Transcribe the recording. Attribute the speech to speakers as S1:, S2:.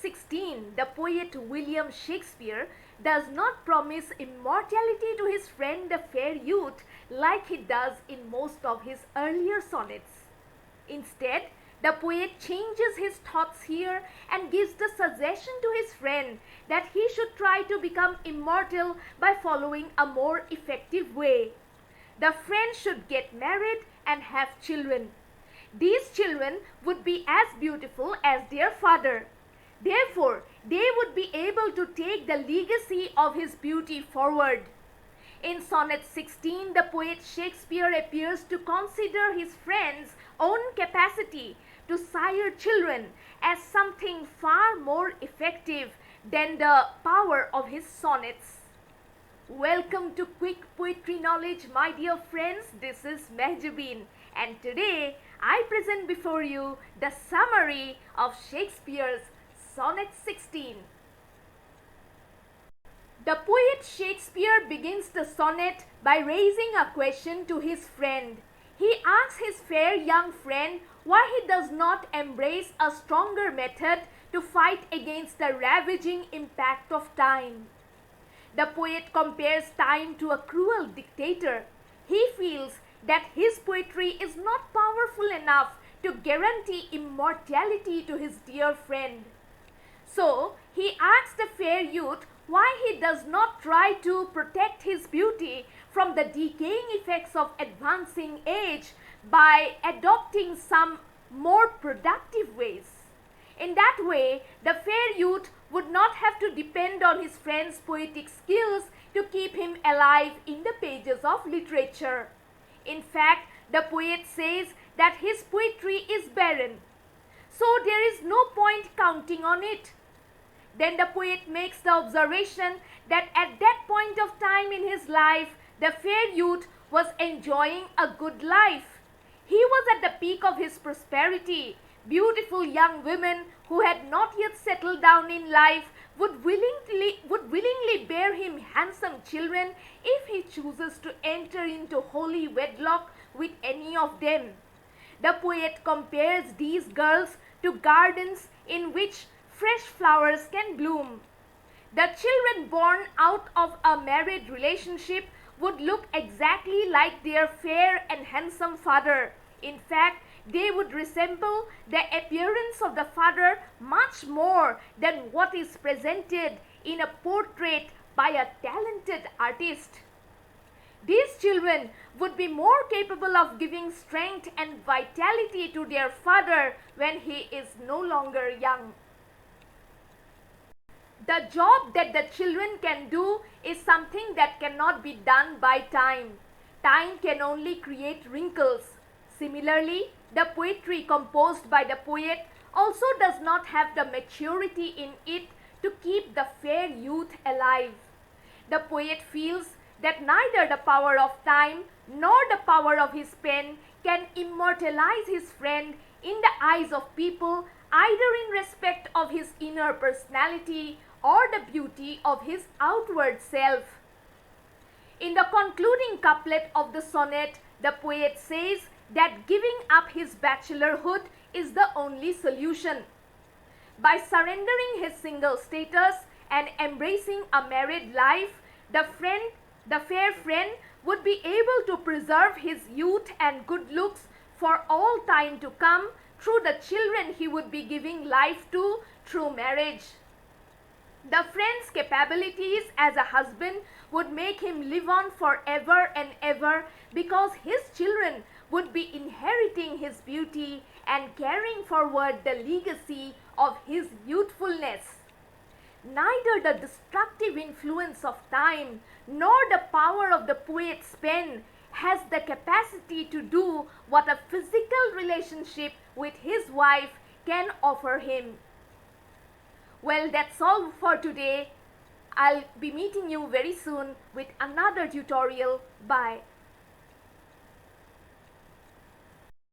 S1: 16, the poet William Shakespeare does not promise immortality to his friend the fair youth like he does in most of his earlier sonnets. Instead, the poet changes his thoughts here and gives the suggestion to his friend that he should try to become immortal by following a more effective way. The friend should get married and have children. These children would be as beautiful as their father. Therefore, they would be able to take the legacy of his beauty forward. In Sonnet 16, the poet Shakespeare appears to consider his friend's own capacity to sire children as something far more effective than the power of his sonnets. Welcome to Quick Poetry Knowledge, my dear friends. This is Mehjabeen, and today I present before you the summary of Shakespeare's Sonnet 16. The poet Shakespeare begins the sonnet by raising a question to his friend. He asks his fair young friend why he does not embrace a stronger method to fight against the ravaging impact of time. The poet compares time to a cruel dictator. He feels that his poetry is not powerful enough to guarantee immortality to his dear friend. So, he asks the fair youth why he does not try to protect his beauty from the decaying effects of advancing age by adopting some more productive ways. In that way, the fair youth would not have to depend on his friend's poetic skills to keep him alive in the pages of literature. In fact, the poet says that his poetry is barren, so there is no point counting on it. Then the poet makes the observation that at that point of time in his life, the fair youth was enjoying a good life. He was at the peak of his prosperity. Beautiful young women who had not yet settled down in life would willingly bear him handsome children if he chooses to enter into holy wedlock with any of them. The poet compares these girls to gardens in which fresh flowers can bloom. The children born out of a married relationship would look exactly like their fair and handsome father. In fact, they would resemble the appearance of the father much more than what is presented in a portrait by a talented artist. These children would be more capable of giving strength and vitality to their father when he is no longer young. The job that the children can do is something that cannot be done by time. Time can only create wrinkles. Similarly, the poetry composed by the poet also does not have the maturity in it to keep the fair youth alive. The poet feels that neither the power of time nor the power of his pen can immortalize his friend in the eyes of people, either in respect of his inner personality or the beauty of his outward self. In the concluding couplet of the sonnet, the poet says that giving up his bachelorhood is the only solution. By surrendering his single status and embracing a married life, the fair friend would be able to preserve his youth and good looks for all time to come through the children he would be giving life to through marriage. The friend's capabilities as a husband would make him live on forever and ever because his children would be inheriting his beauty and carrying forward the legacy of his youthfulness. Neither the destructive influence of time nor the power of the poet's pen has the capacity to do what a physical relationship with his wife can offer him. Well, that's all for today. I'll be meeting you very soon with another tutorial. Bye.